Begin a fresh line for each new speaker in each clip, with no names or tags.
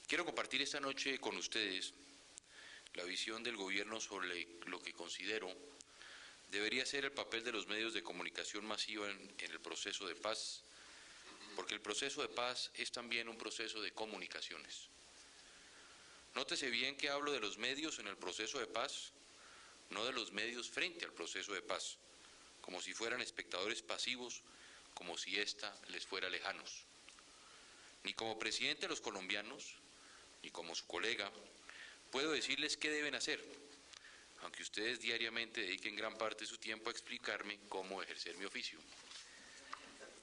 Quiero compartir esta noche con ustedes la visión del gobierno sobre lo que considero debería ser el papel de los medios de comunicación masiva en el proceso de paz, porque el proceso de paz es también un proceso de comunicaciones. Nótese bien que hablo de los medios en el proceso de paz, no de los medios frente al proceso de paz, como si fueran espectadores pasivos, como si ésta les fuera lejanos. Ni como presidente de los colombianos, ni como su colega, puedo decirles qué deben hacer, aunque ustedes diariamente dediquen gran parte de su tiempo a explicarme cómo ejercer mi oficio.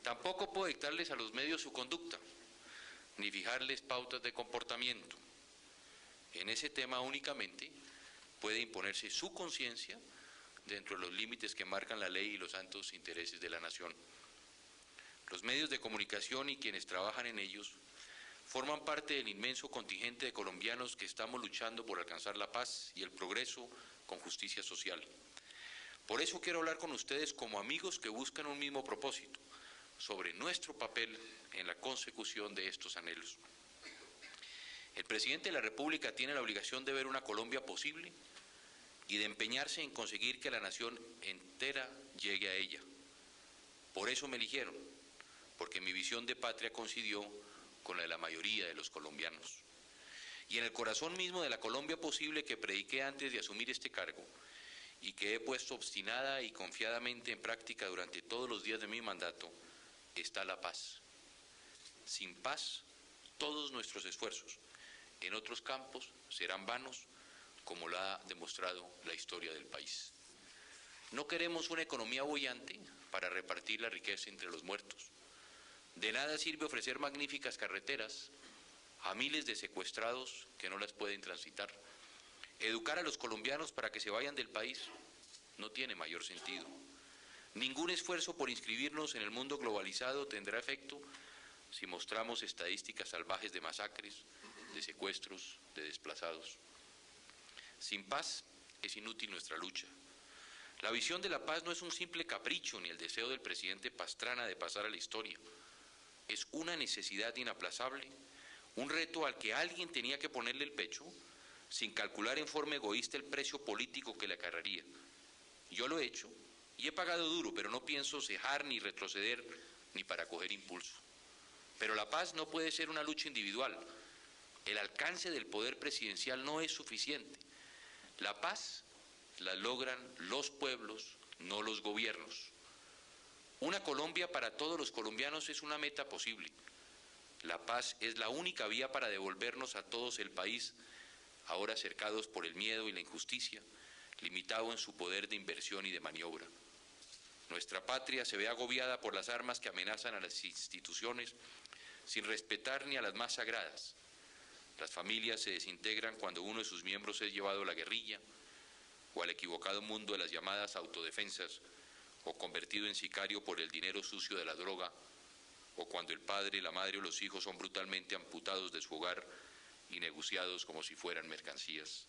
Tampoco puedo dictarles a los medios su conducta, ni fijarles pautas de comportamiento. En ese tema únicamente puede imponerse su conciencia dentro de los límites que marcan la ley y los santos intereses de la nación. Los medios de comunicación y quienes trabajan en ellos forman parte del inmenso contingente de colombianos que estamos luchando por alcanzar la paz y el progreso con justicia social. Por eso quiero hablar con ustedes como amigos que buscan un mismo propósito, sobre nuestro papel en la consecución de estos anhelos. El presidente de la República tiene la obligación de ver una Colombia posible y de empeñarse en conseguir que la nación entera llegue a ella. Por eso me eligieron, porque mi visión de patria coincidió con la de la mayoría de los colombianos. Y en el corazón mismo de la Colombia posible que prediqué antes de asumir este cargo y que he puesto obstinada y confiadamente en práctica durante todos los días de mi mandato, está la paz. Sin paz, todos nuestros esfuerzos en otros campos serán vanos, como lo ha demostrado la historia del país. No queremos una economía boyante para repartir la riqueza entre los muertos. De nada sirve ofrecer magníficas carreteras a miles de secuestrados que no las pueden transitar. Educar a los colombianos para que se vayan del país no tiene mayor sentido. Ningún esfuerzo por inscribirnos en el mundo globalizado tendrá efecto si mostramos estadísticas salvajes de masacres, de secuestros, de desplazados. Sin paz es inútil nuestra lucha. La visión de la paz no es un simple capricho ni el deseo del presidente Pastrana de pasar a la historia. Es una necesidad inaplazable, un reto al que alguien tenía que ponerle el pecho, sin calcular en forma egoísta el precio político que le acarrearía. Yo lo he hecho y he pagado duro, pero no pienso cejar ni retroceder ni para coger impulso. Pero la paz no puede ser una lucha individual. El alcance del poder presidencial no es suficiente. La paz la logran los pueblos, no los gobiernos. Una Colombia para todos los colombianos es una meta posible. La paz es la única vía para devolvernos a todos el país, ahora cercados por el miedo y la injusticia, limitado en su poder de inversión y de maniobra. Nuestra patria se ve agobiada por las armas que amenazan a las instituciones sin respetar ni a las más sagradas. Las familias se desintegran cuando uno de sus miembros es llevado a la guerrilla o al equivocado mundo de las llamadas autodefensas, o convertido en sicario por el dinero sucio de la droga, o cuando el padre, la madre o los hijos son brutalmente amputados de su hogar y negociados como si fueran mercancías.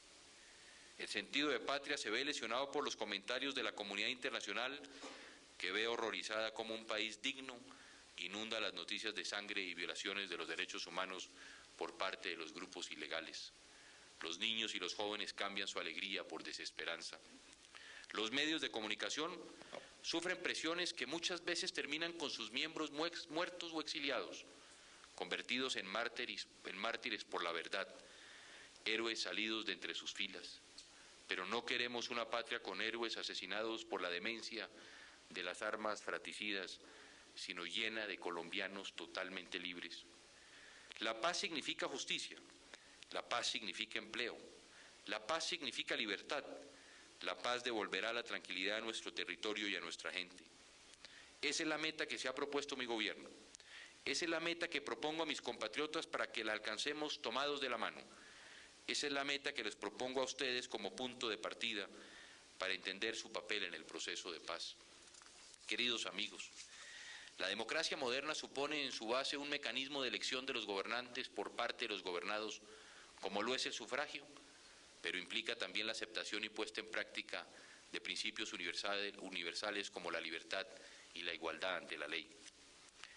El sentido de patria se ve lesionado por los comentarios de la comunidad internacional, que ve horrorizada como un país digno inunda las noticias de sangre y violaciones de los derechos humanos por parte de los grupos ilegales. Los niños y los jóvenes cambian su alegría por desesperanza. Los medios de comunicación sufren presiones que muchas veces terminan con sus miembros muertos o exiliados, convertidos en mártires por la verdad, héroes salidos de entre sus filas. Pero no queremos una patria con héroes asesinados por la demencia de las armas fratricidas, sino llena de colombianos totalmente libres. La paz significa justicia, la paz significa empleo, la paz significa libertad. La paz devolverá la tranquilidad a nuestro territorio y a nuestra gente. Esa es la meta que se ha propuesto mi gobierno. Esa es la meta que propongo a mis compatriotas para que la alcancemos tomados de la mano. Esa es la meta que les propongo a ustedes como punto de partida para entender su papel en el proceso de paz. Queridos amigos, la democracia moderna supone en su base un mecanismo de elección de los gobernantes por parte de los gobernados, como lo es el sufragio, pero implica también la aceptación y puesta en práctica de principios universales como la libertad y la igualdad ante la ley.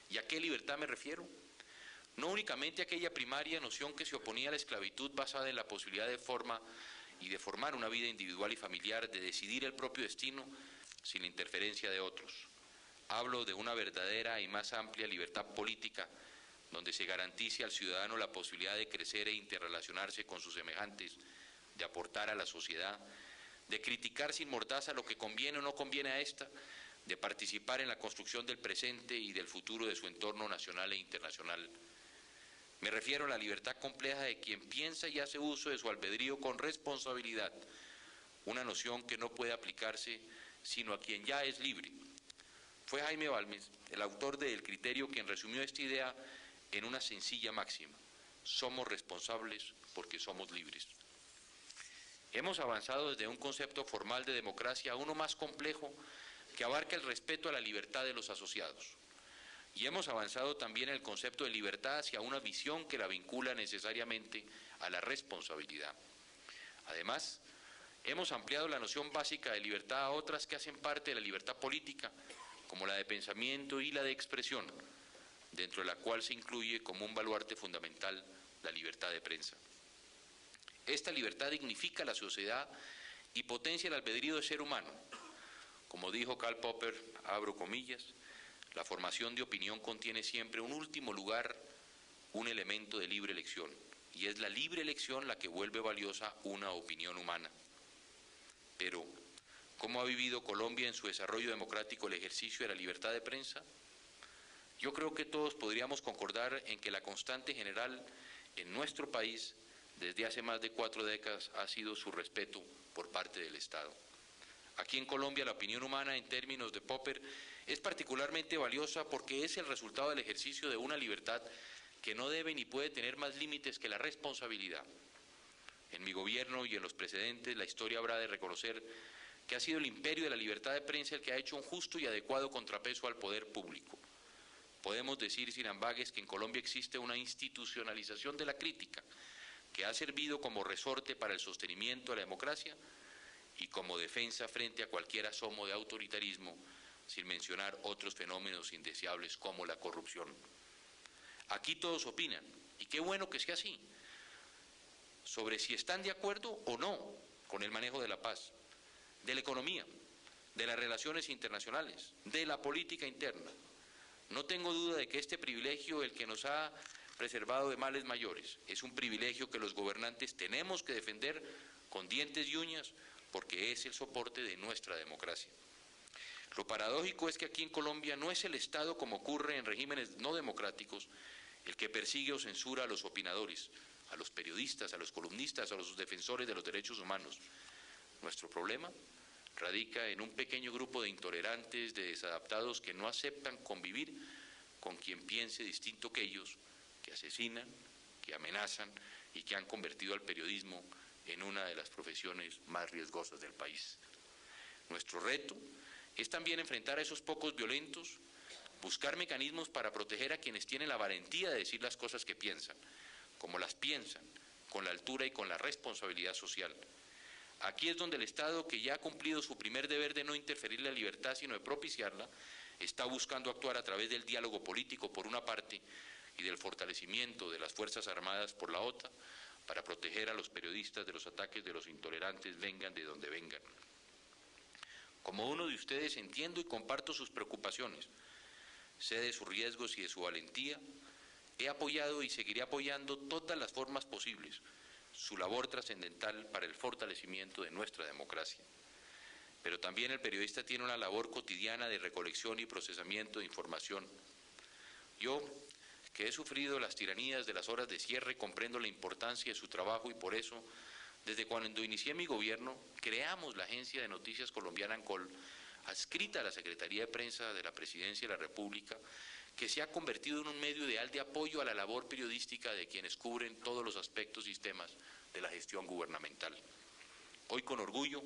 ¿Y a qué libertad me refiero? no únicamente aquella primaria noción que se oponía a la esclavitud basada en la posibilidad de formar una vida individual y familiar, de decidir el propio destino sin la interferencia de otros. Hablo de una verdadera y más amplia libertad política, donde se garantice al ciudadano la posibilidad de crecer e interrelacionarse con sus semejantes, de aportar a la sociedad, de criticar sin mordaza lo que conviene o no conviene a ésta, de participar en la construcción del presente y del futuro de su entorno nacional e internacional. Me refiero a la libertad compleja de quien piensa y hace uso de su albedrío con responsabilidad, una noción que no puede aplicarse sino a quien ya es libre. Fue Jaime Balmes, el autor de El Criterio, quien resumió esta idea en una sencilla máxima: somos responsables porque somos libres. Hemos avanzado desde un concepto formal de democracia a uno más complejo que abarca el respeto a la libertad de los asociados. Y hemos avanzado también en el concepto de libertad hacia una visión que la vincula necesariamente a la responsabilidad. Además, hemos ampliado la noción básica de libertad a otras que hacen parte de la libertad política, como la de pensamiento y la de expresión, dentro de la cual se incluye como un baluarte fundamental la libertad de prensa. Esta libertad dignifica la sociedad y potencia el albedrío del ser humano. Como dijo Karl Popper, abro comillas, la formación de opinión contiene siempre en último lugar un elemento de libre elección, y es la libre elección la que vuelve valiosa una opinión humana. Pero, ¿cómo ha vivido Colombia en su desarrollo democrático el ejercicio de la libertad de prensa? Yo creo que todos podríamos concordar en que la constante general en nuestro país desde hace más de 4 décadas ha sido su respeto por parte del Estado. Aquí en Colombia la opinión humana, en términos de Popper, es particularmente valiosa porque es el resultado del ejercicio de una libertad que no debe ni puede tener más límites que la responsabilidad. En mi gobierno y en los precedentes, la historia habrá de reconocer que ha sido el imperio de la libertad de prensa el que ha hecho un justo y adecuado contrapeso al poder público. Podemos decir sin ambages que en Colombia existe una institucionalización de la crítica que ha servido como resorte para el sostenimiento de la democracia y como defensa frente a cualquier asomo de autoritarismo, sin mencionar otros fenómenos indeseables como la corrupción. Aquí todos opinan, y qué bueno que sea así, sobre si están de acuerdo o no con el manejo de la paz, de la economía, de las relaciones internacionales, de la política interna. No tengo duda de que este privilegio, el que nos ha preservado de males mayores, es un privilegio que los gobernantes tenemos que defender con dientes y uñas, porque es el soporte de nuestra democracia. Lo paradójico es que aquí en Colombia no es el Estado, como ocurre en regímenes no democráticos, el que persigue o censura a los opinadores, a los periodistas, a los columnistas, a los defensores de los derechos humanos. Nuestro problema radica en un pequeño grupo de intolerantes, de desadaptados que no aceptan convivir con quien piense distinto que ellos, que asesinan, que amenazan y que han convertido al periodismo en una de las profesiones más riesgosas del país. Nuestro reto es también enfrentar a esos pocos violentos, buscar mecanismos para proteger a quienes tienen la valentía de decir las cosas que piensan, como las piensan, con la altura y con la responsabilidad social. Aquí es donde el Estado, que ya ha cumplido su primer deber de no interferir la libertad, sino de propiciarla, está buscando actuar a través del diálogo político por una parte y del fortalecimiento de las Fuerzas Armadas por la otra, para proteger a los periodistas de los ataques de los intolerantes, vengan de donde vengan. Como uno de ustedes entiendo y comparto sus preocupaciones, sé de sus riesgos y de su valentía, he apoyado y seguiré apoyando todas las formas posibles su labor trascendental para el fortalecimiento de nuestra democracia. Pero también el periodista tiene una labor cotidiana de recolección y procesamiento de información. Yo, que he sufrido las tiranías de las horas de cierre, comprendo la importancia de su trabajo y por eso, desde cuando inicié mi gobierno, creamos la agencia de noticias colombiana ANCOL, adscrita a la Secretaría de Prensa de la Presidencia de la República, que se ha convertido en un medio ideal de apoyo a la labor periodística de quienes cubren todos los aspectos y temas de la gestión gubernamental. Hoy, con orgullo,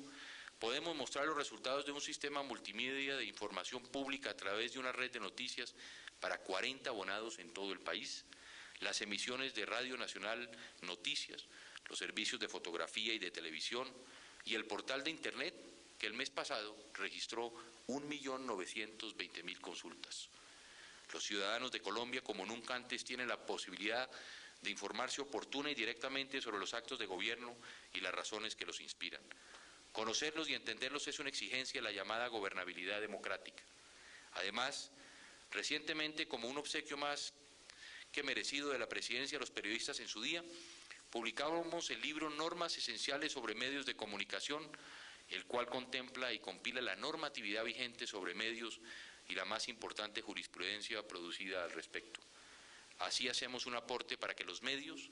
podemos mostrar los resultados de un sistema multimedia de información pública a través de una red de noticias para 40 abonados en todo el país, las emisiones de Radio Nacional Noticias, los servicios de fotografía y de televisión y el portal de Internet, que el mes pasado registró 1.920.000 consultas. Los ciudadanos de Colombia, como nunca antes, tienen la posibilidad de informarse oportuna y directamente sobre los actos de gobierno y las razones que los inspiran. Conocerlos y entenderlos es una exigencia de la llamada gobernabilidad democrática. Además, recientemente, como un obsequio más que merecido de la presidencia a los periodistas en su día, publicábamos el libro Normas Esenciales sobre Medios de Comunicación, el cual contempla y compila la normatividad vigente sobre medios y la más importante jurisprudencia producida al respecto. Así hacemos un aporte para que los medios,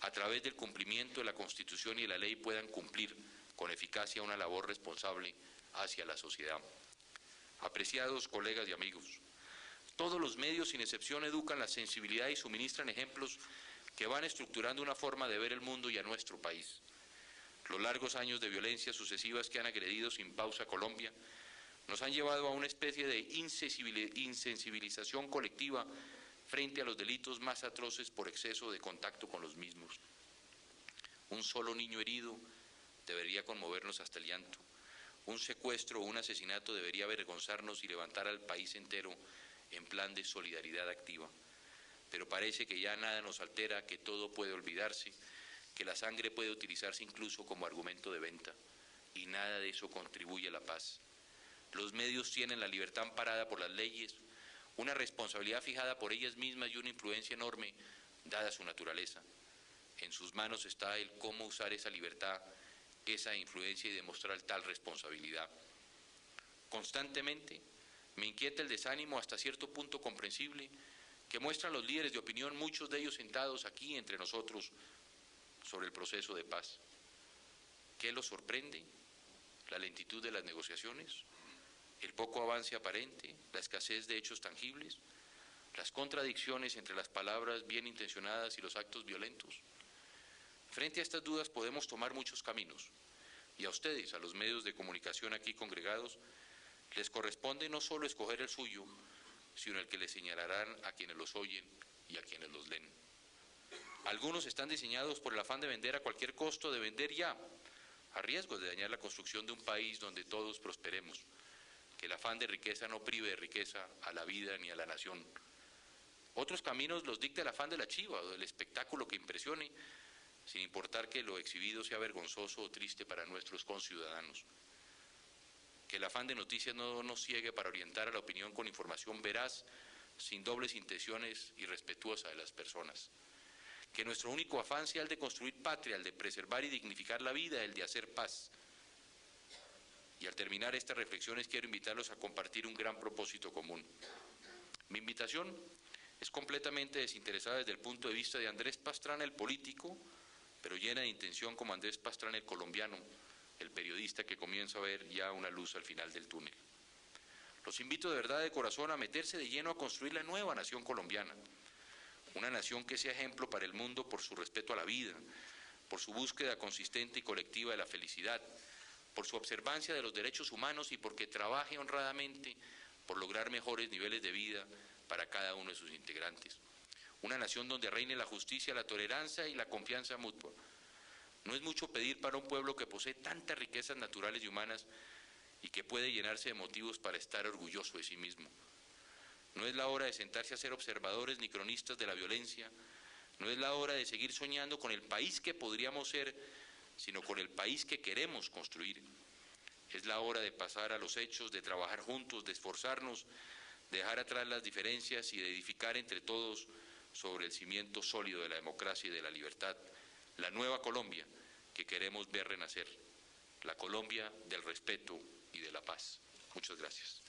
a través del cumplimiento de la Constitución y de la ley, puedan cumplir con eficacia una labor responsable hacia la sociedad. Apreciados colegas y amigos, todos los medios, sin excepción, educan la sensibilidad y suministran ejemplos que van estructurando una forma de ver el mundo y a nuestro país. Los largos años de violencia sucesivas que han agredido sin pausa a Colombia nos han llevado a una especie de insensibilización colectiva frente a los delitos más atroces por exceso de contacto con los mismos. Un solo niño herido debería conmovernos hasta el llanto. Un secuestro o un asesinato debería avergonzarnos y levantar al país entero en plan de solidaridad activa. Pero parece que ya nada nos altera, que todo puede olvidarse, que la sangre puede utilizarse incluso como argumento de venta, y nada de eso contribuye a la paz. Los medios tienen la libertad amparada por las leyes, una responsabilidad fijada por ellas mismas y una influencia enorme dada su naturaleza. En sus manos está el cómo usar esa libertad, esa influencia y demostrar tal responsabilidad. Constantemente me inquieta el desánimo hasta cierto punto comprensible que muestran los líderes de opinión, muchos de ellos sentados aquí entre nosotros, sobre el proceso de paz. ¿Qué los sorprende? La lentitud de las negociaciones, el poco avance aparente, la escasez de hechos tangibles, las contradicciones entre las palabras bien intencionadas y los actos violentos. Frente a estas dudas podemos tomar muchos caminos, y a ustedes, a los medios de comunicación aquí congregados, les corresponde no solo escoger el suyo, sino el que les señalarán a quienes los oyen y a quienes los leen. Algunos están diseñados por el afán de vender a cualquier costo, de vender ya, a riesgo de dañar la construcción de un país donde todos prosperemos, que el afán de riqueza no prive de riqueza a la vida ni a la nación. Otros caminos los dicta el afán de la chiva o del espectáculo que impresione, sin importar que lo exhibido sea vergonzoso o triste para nuestros conciudadanos. Que el afán de noticias no nos ciegue para orientar a la opinión con información veraz, sin dobles intenciones y respetuosa de las personas. Que nuestro único afán sea el de construir patria, el de preservar y dignificar la vida, el de hacer paz. Y al terminar estas reflexiones quiero invitarlos a compartir un gran propósito común. Mi invitación es completamente desinteresada desde el punto de vista de Andrés Pastrana, el político, pero llena de intención como Andrés Pastrana, el colombiano, el periodista que comienza a ver ya una luz al final del túnel. Los invito de verdad de corazón a meterse de lleno a construir la nueva nación colombiana, una nación que sea ejemplo para el mundo por su respeto a la vida, por su búsqueda consistente y colectiva de la felicidad, por su observancia de los derechos humanos y porque trabaje honradamente por lograr mejores niveles de vida para cada uno de sus integrantes. Una nación donde reine la justicia, la tolerancia y la confianza mutua. No es mucho pedir para un pueblo que posee tantas riquezas naturales y humanas y que puede llenarse de motivos para estar orgulloso de sí mismo. No es la hora de sentarse a ser observadores ni cronistas de la violencia, no es la hora de seguir soñando con el país que podríamos ser, sino con el país que queremos construir. Es la hora de pasar a los hechos, de trabajar juntos, de esforzarnos, de dejar atrás las diferencias y de edificar entre todos sobre el cimiento sólido de la democracia y de la libertad, la nueva Colombia que queremos ver renacer, la Colombia del respeto y de la paz. Muchas gracias.